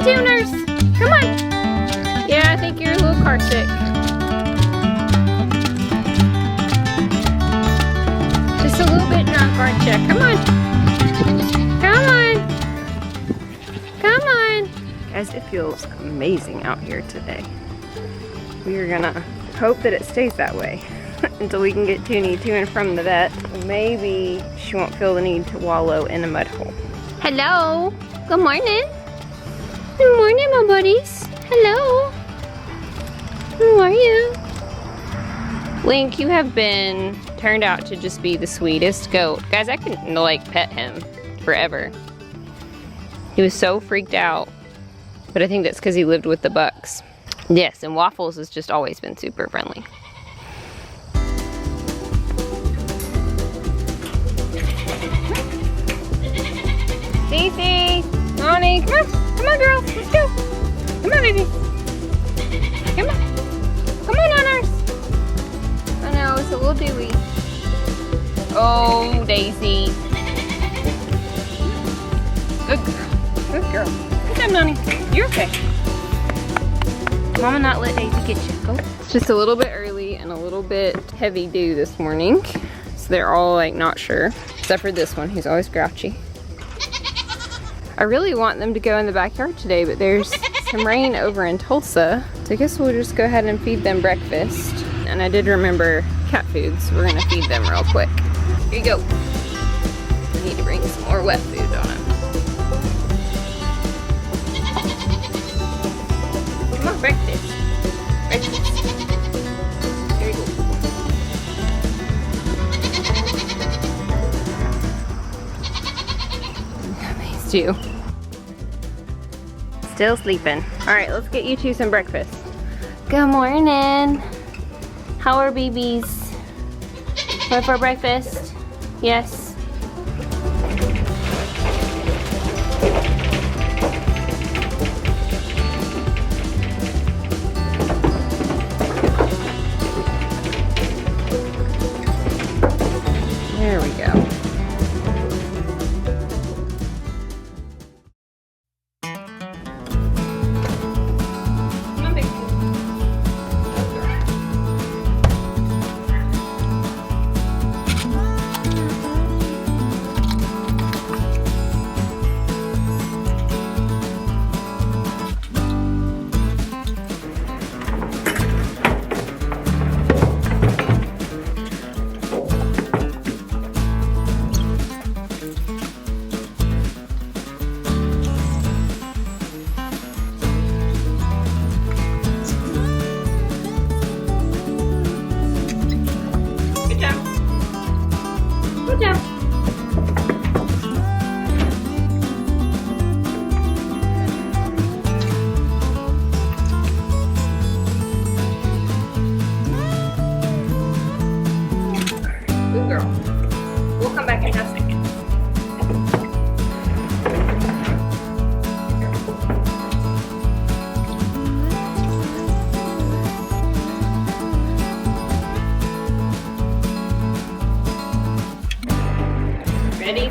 tuners. Come on. Yeah, I think you're a little car sick. Just a little bit drunk, aren't you? Come on. Come on. Come on. Guys, it feels amazing out here today. We are gonna hope that it stays that way until we can get Toonie to and from the vet. Maybe she won't feel the need to wallow in a mud hole. Hello. Good morning. Good morning, my buddies. Hello. How are you? Link, you have been turned out to just be the sweetest goat. Guys, I couldn't like pet him forever. He was so freaked out. But I think that's because he lived with the Bucks. Yes, and Waffles has just always been super friendly. Cece, Nani, come on. Come on, girl. Let's go. Come on, baby. Come on. Come on, Honors. I know, it's a little dewy. Oh, Daisy. Good girl. Good girl. Good job, Nani. You're okay. Mama not let Daisy get you. Go. It's just a little bit early and a little bit heavy dew this morning. So they're all like not sure. Except for this one, he's always grouchy. I really want them to go in the backyard today, but there's some rain over in Tulsa. So I guess we'll just go ahead and feed them breakfast. And I did remember cat food, so we're gonna feed them real quick. Here you go. I need to bring some more wet food on them. Come on, breakfast. Breakfast. Here you go. These two. Still sleeping. All right, let's get you two some breakfast. Good morning. How are babies? What for breakfast? Yes. There we go. Good job. Good girl. We'll come back in a second. Ready?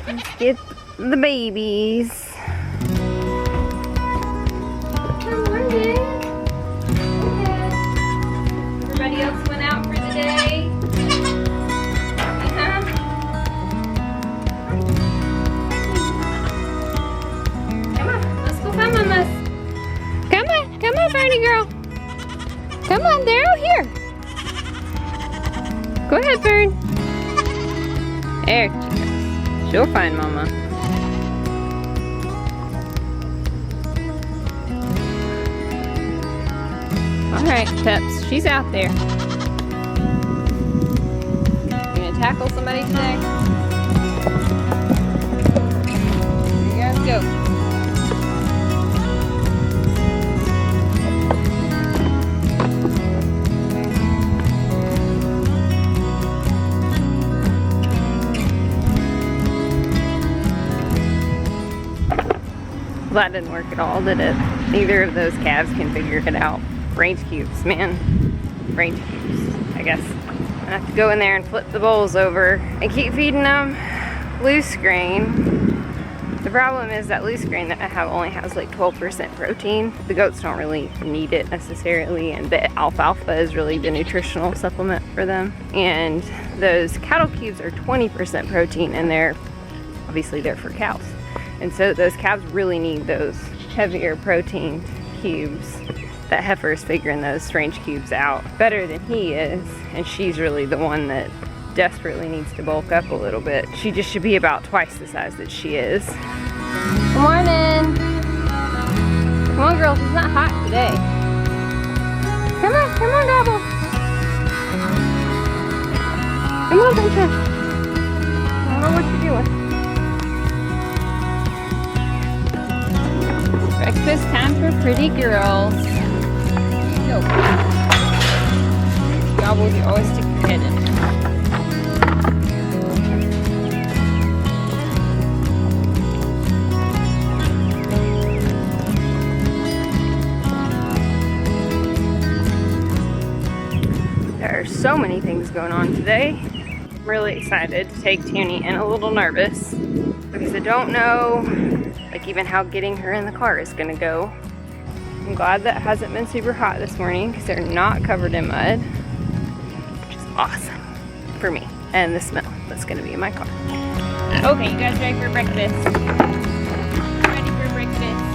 Let's get the babies. Good morning. Everybody else went out for the day? Come on, let's go find mamas. Come on, Fernie girl. Come on, they're out here. Go ahead, Fern. There she goes. She'll find mama. Alright, Peps, she's out there. You gonna tackle somebody today? Here you guys go. Well, that didn't work at all, did it? Neither of those calves can figure it out. Range cubes, man. Range cubes, I guess. I have to go in there and flip the bowls over and keep feeding them loose grain. The problem is that loose grain that I have only has like 12% protein. The goats don't really need it necessarily, and the alfalfa is really the nutritional supplement for them. And those cattle cubes are 20% protein, and they're for cows. And so those calves really need those heavier protein cubes. That heifer is figuring those range cubes out better than he is, and she's really the one that desperately needs to bulk up a little bit. She just should be about twice the size that she is. Good morning. Come on, girls, it's not hot today. Come on, Gobble. Come on, Princess. I don't know what you're doing. Breakfast time for pretty girls. Go. Gobble, you always stick your head in there. There are so many things going on today. I'm really excited to take Toonie and a little nervous because I don't know like even how getting her in the car is gonna go. I'm glad that it hasn't been super hot this morning because they're not covered in mud, which is awesome for me and the smell that's gonna be in my car. Okay, you guys ready for breakfast? Ready for breakfast?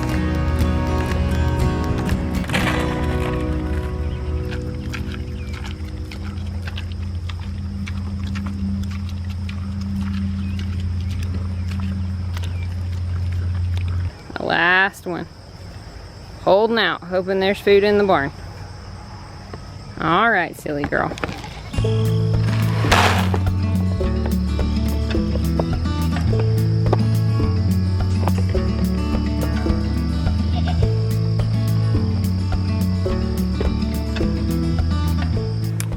The last one. Holding out, hoping there's food in the barn. All right, silly girl.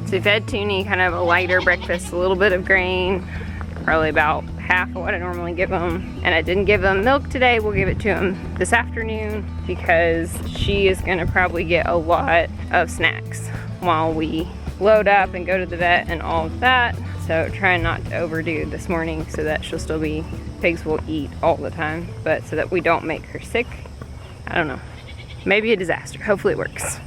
So we fed Toonie kind of a lighter breakfast, a little bit of grain, probably about half of what I normally give them. And I didn't give them milk today. We'll give it to them this afternoon because she is gonna probably get a lot of snacks while we load up and go to the vet and all of that. So trying not to overdo this morning so that she'll still be, pigs will eat all the time, but so that we don't make her sick. I don't know, maybe a disaster. Hopefully it works.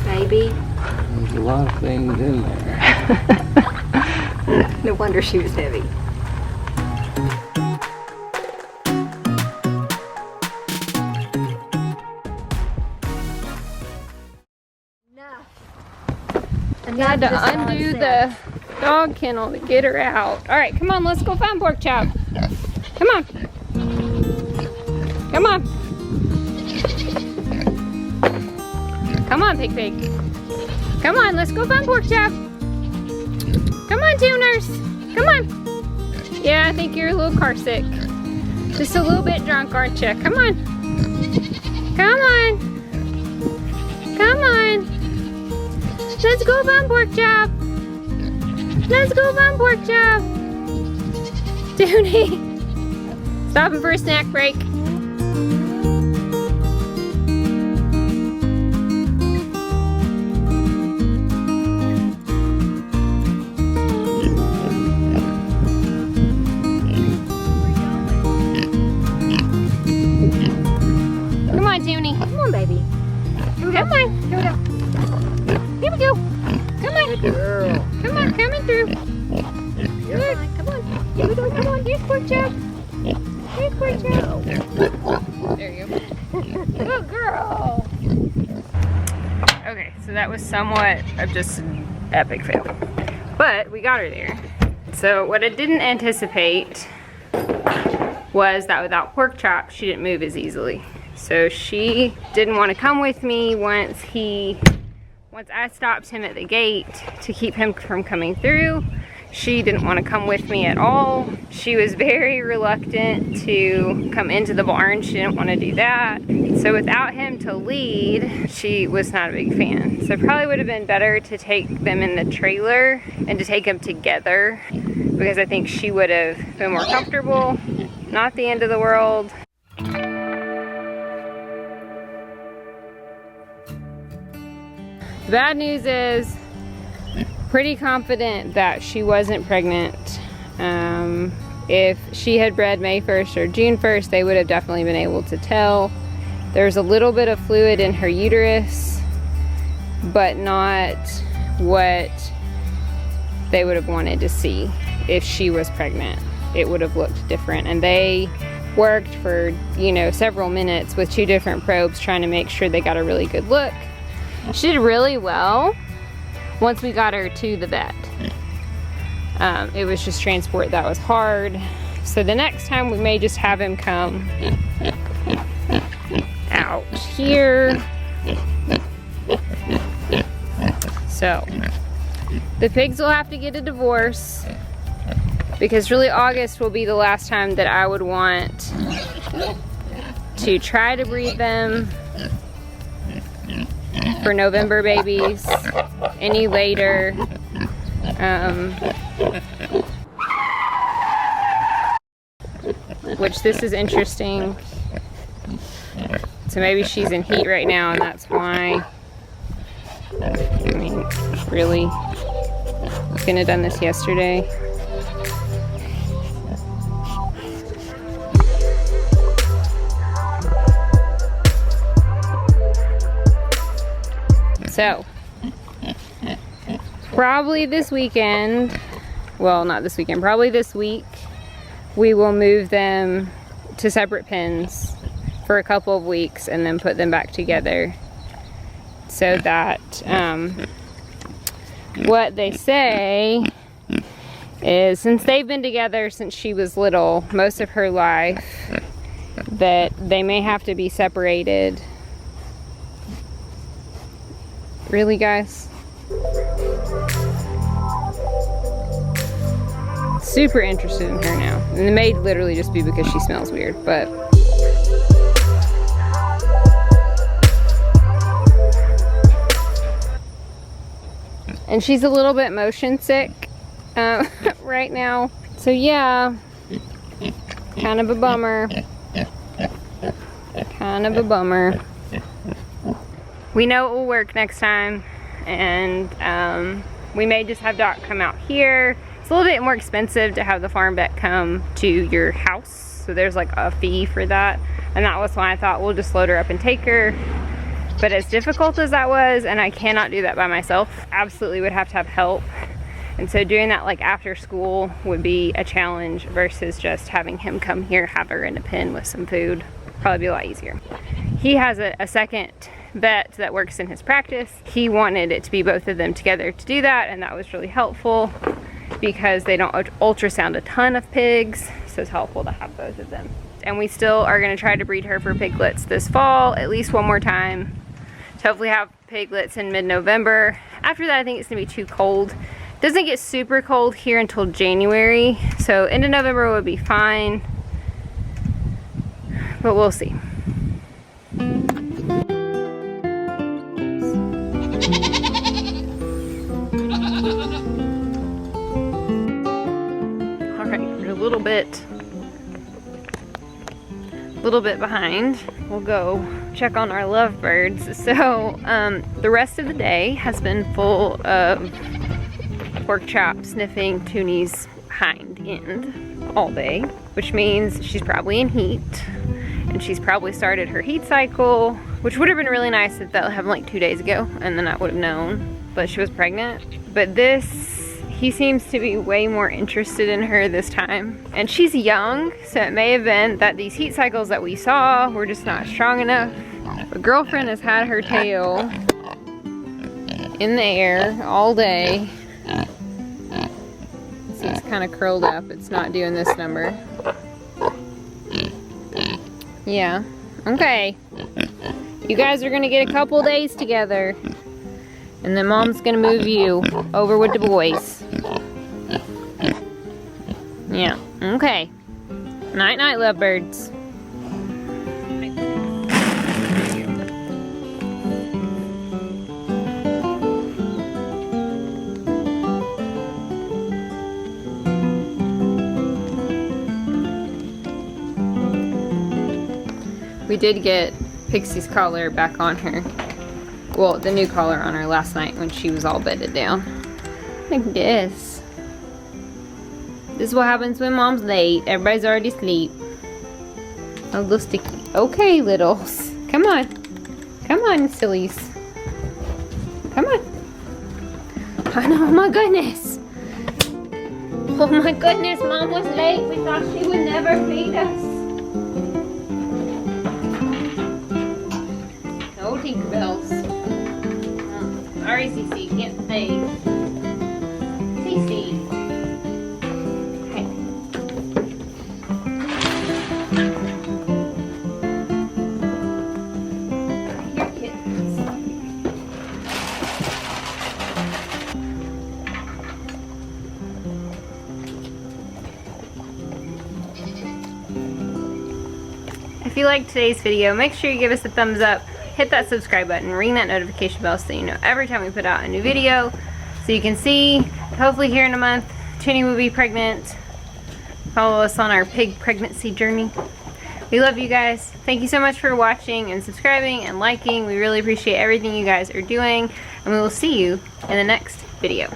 Baby. There's a lot of things in there. No wonder she was heavy. I had to undo the dog kennel to get her out. All right, come on, let's go find pork chop. Come on. Come on. Come on, pig. Come on, let's go find pork chop. Come on, tuners. Come on. Yeah, I think you're a little car sick. Just a little bit drunk, aren't you? Come on. Come on. Come on. Let's go find pork chop. Let's go find pork chop. Toonie. Stopping for a snack break. Come on, Toonie. Come on, baby. Come on. Here we go. Here we go. Come on. Good girl. Come on, coming through. Good. Come on. Here we go. Come on. Here's pork chop. Here's pork chop. There you go. Good girl. Okay, so that was somewhat of just an epic fail. But we got her there. So what I didn't anticipate was that without pork chop, she didn't move as easily. So she didn't want to come with me once I stopped him at the gate to keep him from coming through. She didn't want to come with me at all. She was very reluctant to come into the barn. She didn't want to do that. So without him to lead, she was not a big fan. So it probably would have been better to take them in the trailer and to take them together, because I think she would have been more comfortable. Not the end of the world. The bad news is, pretty confident that she wasn't pregnant. If she had bred May 1st or June 1st, they would have definitely been able to tell. There's a little bit of fluid in her uterus, but not what they would have wanted to see. If she was pregnant, it would have looked different. And they worked for, you know, several minutes with 2 different probes trying to make sure they got a really good look. She did really well once we got her to the vet. It was just transport that was hard. So the next time we may just have him come out here. So the pigs will have to get a divorce, because really August will be the last time that I would want to try to breed them for November babies. Any later, which this is interesting. So maybe she's in heat right now, and that's why. I mean, really? Couldn't have done this yesterday. So, probably this weekend, well, not this weekend, probably this week, we will move them to separate pens for a couple of weeks and then put them back together, so that what they say is, since they've been together since she was little, most of her life, that they may have to be separated. Really, guys? Super interested in her now. And it may literally just be because she smells weird, but. And she's a little bit motion sick right now. So yeah, kind of a bummer. Kind of a bummer. We know it will work next time, and we may just have Doc come out here. It's a little bit more expensive to have the farm vet come to your house, so there's like a fee for that, and that was why I thought we'll just load her up and take her. But as difficult as that was, and I cannot do that by myself, absolutely would have to have help. And so doing that like after school would be a challenge versus just having him come here, have her in a pen with some food. Probably be a lot easier. He has a second vet that works in his practice. He wanted it to be both of them together to do that, and that was really helpful because they don't ultrasound a ton of pigs, so it's helpful to have both of them. And we still are going to try to breed her for piglets this fall, at least one more time, to hopefully have piglets in mid-November. After that, I think it's going to be too cold. It doesn't get super cold here until January, so end of November would be fine, but we'll see. Alright, we're a little bit behind. We'll go check on our lovebirds. So the rest of the day has been full of pork chop sniffing Toonie's hind end all day, which means she's probably in heat, and she's probably started her heat cycle, which would have been really nice if that happened like 2 days ago, and then I would have known. But she was pregnant, But he seems to be way more interested in her this time. And she's young, so it may have been that these heat cycles that we saw were just not strong enough. But girlfriend has had her tail in the air all day. See, it's kind of curled up. It's not doing this number. Yeah, okay. You guys are gonna get a couple days together. And then mom's gonna move you over with the boys. Yeah, okay. Night night, lovebirds. We did get Pixie's collar back on her. Well, the new collar on her last night when she was all bedded down. Like this. This is what happens when mom's late. Everybody's already asleep. A little sticky. Okay, littles. Come on. Come on, sillies. Come on. Oh my goodness. Oh my goodness, mom was late. We thought she would never feed us. No Tinkerbells. Sorry, Cece, can't stay. Cece. Okay. Here, kittens. If you liked today's video, make sure you give us a thumbs up. Hit that subscribe button, ring that notification bell so you know every time we put out a new video. So you can see, hopefully here in a month, Toonie will be pregnant. Follow us on our pig pregnancy journey. We love you guys. Thank you so much for watching and subscribing and liking. We really appreciate everything you guys are doing. And we will see you in the next video.